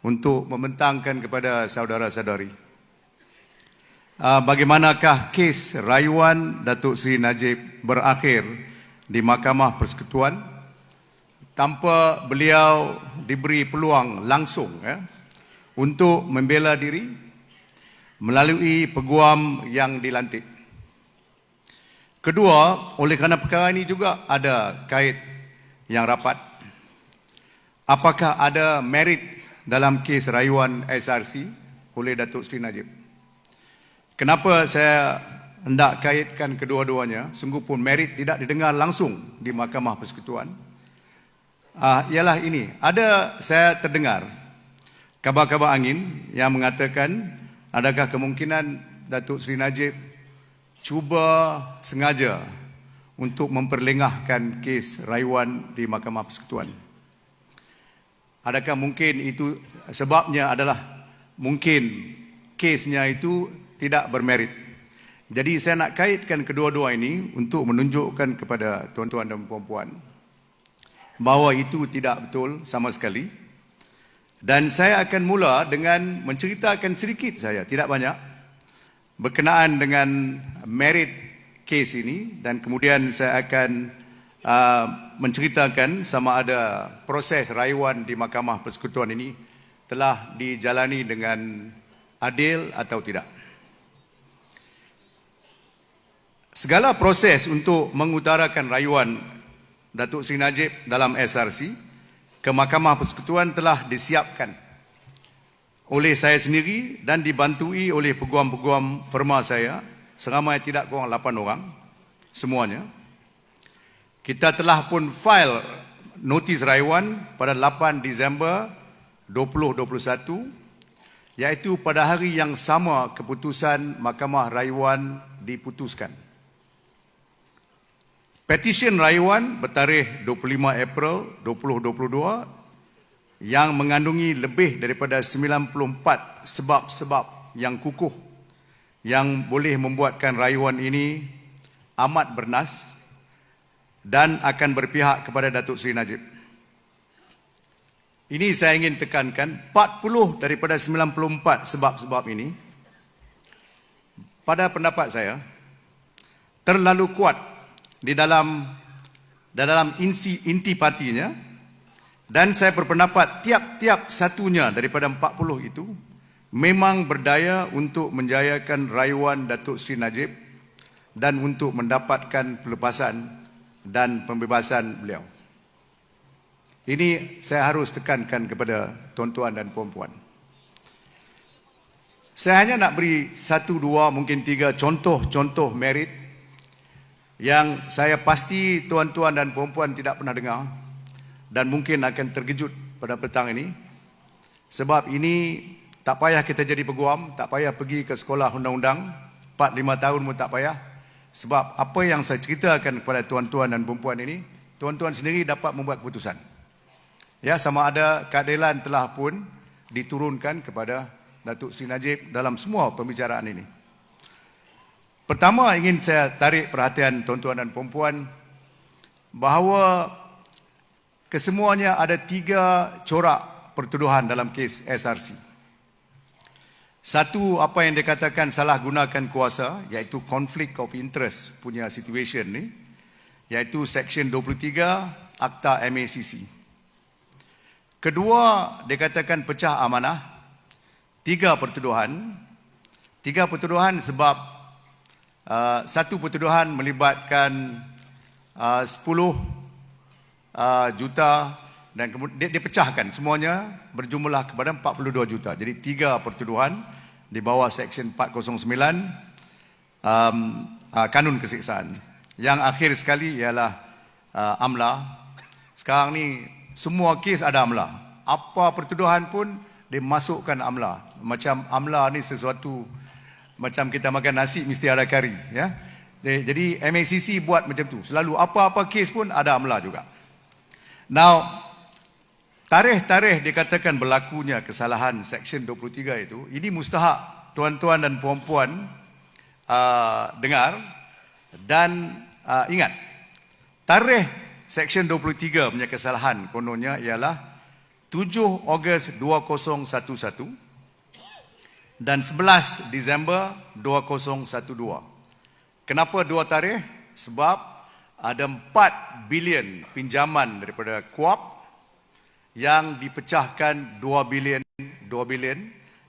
untuk membentangkan kepada saudara-saudari. Bagaimanakah kes rayuan Datuk Seri Najib berakhir di Mahkamah Persekutuan tanpa beliau diberi peluang langsung untuk membela diri melalui peguam yang dilantik. Kedua, oleh kerana perkara ini juga ada kait yang rapat. Apakah ada merit dalam kes rayuan SRC oleh Datuk Seri Najib? Kenapa saya hendak kaitkan kedua-duanya? Sungguh pun merit tidak didengar langsung di Mahkamah Persekutuan. Ialah ini, saya terdengar kabar-kabar angin yang mengatakan adakah kemungkinan Datuk Seri Najib cuba sengaja untuk memperlengahkan kes rayuan di Mahkamah Persekutuan. Adakah mungkin itu sebabnya adalah mungkin kesnya itu tidak bermerit. Jadi saya nak kaitkan kedua-dua ini untuk menunjukkan kepada tuan-tuan dan puan-puan bahawa itu tidak betul sama sekali. Dan saya akan mula dengan menceritakan sedikit saja, tidak banyak, berkenaan dengan merit kes ini, dan kemudian saya akan menceritakan sama ada proses rayuan di Mahkamah Persekutuan ini telah dijalani dengan adil atau tidak. Segala proses untuk mengutarakan rayuan Datuk Seri Najib dalam SRC ke Mahkamah Persekutuan telah disiapkan oleh saya sendiri dan dibantui oleh peguam-peguam firma saya seramai tidak kurang 8 orang semuanya. Kita telah pun file notis rayuan pada 8 Disember 2021, iaitu pada hari yang sama keputusan Mahkamah Rayuan diputuskan. Petisyen rayuan bertarikh 25 April 2022 yang mengandungi lebih daripada 94 sebab-sebab yang kukuh yang boleh membuatkan rayuan ini amat bernas dan akan berpihak kepada Datuk Seri Najib. Ini saya ingin tekankan, 40 daripada 94 sebab-sebab ini pada pendapat saya terlalu kuat di dalam intipatinya, dan saya berpendapat tiap-tiap satunya daripada 40 itu memang berdaya untuk menjayakan rayuan Datuk Seri Najib dan untuk mendapatkan pelepasan dan pembebasan beliau. Ini saya harus tekankan kepada tuan-tuan dan puan-puan. Saya hanya nak beri 1, 2, mungkin 3 contoh-contoh merit yang saya pasti tuan-tuan dan puan-puan tidak pernah dengar dan mungkin akan terkejut pada petang ini. Sebab ini tak payah kita jadi peguam, tak payah pergi ke sekolah undang-undang, 4-5 tahun pun tak payah. Sebab apa yang saya ceritakan kepada tuan-tuan dan puan-puan ini, tuan-tuan sendiri dapat membuat keputusan. Ya, sama ada keadilan telah pun diturunkan kepada Datuk Seri Najib dalam semua pembicaraan ini. Pertama, ingin saya tarik perhatian tuan-tuan dan puan-puan bahawa kesemuanya ada 3 corak pertuduhan dalam kes SRC. Satu, apa yang dikatakan salah gunakan kuasa, iaitu conflict of interest punya situation ni, iaitu Seksyen 23 Akta MACC. Kedua, dikatakan pecah amanah. 3 pertuduhan. 3 pertuduhan sebab satu pertuduhan melibatkan 10 juta dan kemudian dia pecahkan semuanya berjumlah kepada 42 juta. Jadi 3 pertuduhan di bawah Seksyen 409 Kanun Keseksaan. Yang akhir sekali ialah AMLA. Sekarang ni semua kes ada AMLA. Apa pertuduhan pun dimasukkan AMLA. Macam AMLA ni sesuatu macam kita makan nasi mesti ada kari, ya. Jadi MACC buat macam tu. Selalu apa-apa kes pun ada AMLA juga. Now, tarikh-tarikh dikatakan berlakunya kesalahan Seksyen 23 itu, ini mustahak tuan-tuan dan puan-puan dengar dan ingat. Tarikh Seksyen 23 punya kesalahan kononnya ialah 7 Ogos 2011 dan 11 Disember 2012. Kenapa dua tarikh? Sebab ada 4 bilion pinjaman daripada KUAP yang dipecahkan 2 bilion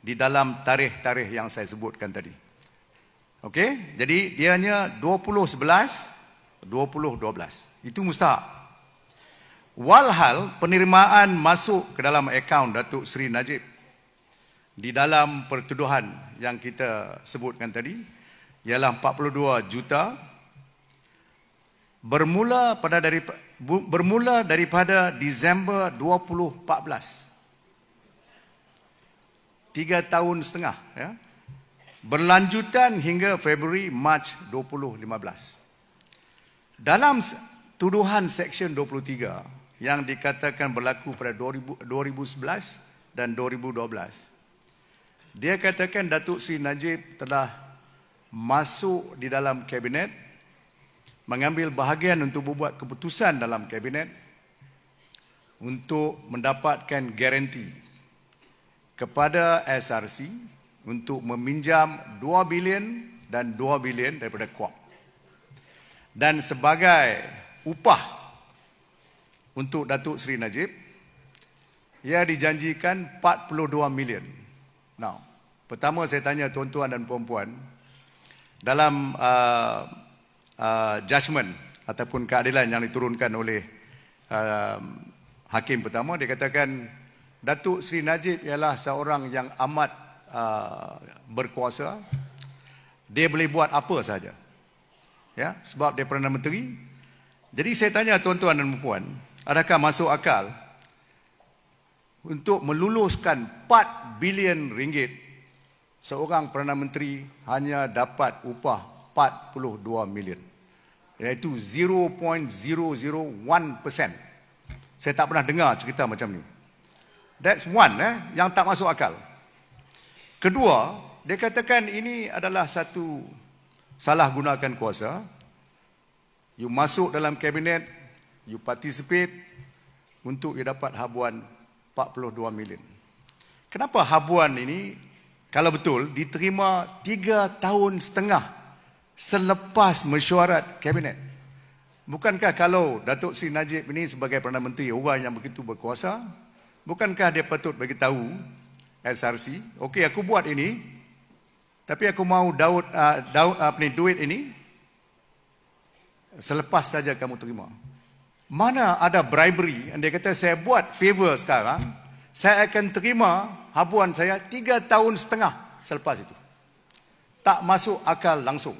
di dalam tarikh-tarikh yang saya sebutkan tadi. Okey, jadi dia hanya 2011, 2012. Itu mustahak. Walhal penerimaan masuk ke dalam akaun Datuk Seri Najib di dalam pertuduhan yang kita sebutkan tadi ialah 42 juta bermula daripada Disember 2014. 3 tahun setengah, ya. Berlanjutan hingga Februari Mac 2015. Dalam tuduhan Seksyen 23 yang dikatakan berlaku pada 2011 dan 2012, dia katakan Datuk Seri Najib telah masuk di dalam kabinet, mengambil bahagian untuk membuat keputusan dalam kabinet untuk mendapatkan garanti kepada SRC untuk meminjam 2 bilion dan 2 bilion daripada KUAP. Dan sebagai upah untuk Datuk Seri Najib, ia dijanjikan 42 million. Now, pertama saya tanya tuan-tuan dan puan-puan, dalam judgement ataupun keadilan yang diturunkan oleh hakim pertama, dia katakan Datuk Seri Najib ialah seorang yang amat berkuasa. Dia boleh buat apa sahaja, ya, sebab dia Perdana Menteri. Jadi saya tanya tuan-tuan dan puan, adakah masuk akal untuk meluluskan 4 bilion ringgit seorang Perdana Menteri hanya dapat upah 42 million, iaitu 0.001%. Saya tak pernah dengar cerita macam ni. That's one, yang tak masuk akal. Kedua, dia katakan ini adalah satu salah gunakan kuasa. You masuk dalam kabinet, you participate untuk you dapat habuan 42 million. Kenapa habuan ini, kalau betul, diterima 3 tahun setengah selepas mesyuarat kabinet? Bukankah kalau Datuk Seri Najib ini sebagai Perdana Menteri, orang yang begitu berkuasa, bukankah dia patut bagi tahu SRC, okey aku buat ini, tapi aku mau duit ini selepas saja kamu terima. Mana ada bribery? Dia kata saya buat favor sekarang, saya akan terima habuan saya 3 tahun setengah selepas itu. Tak masuk akal langsung.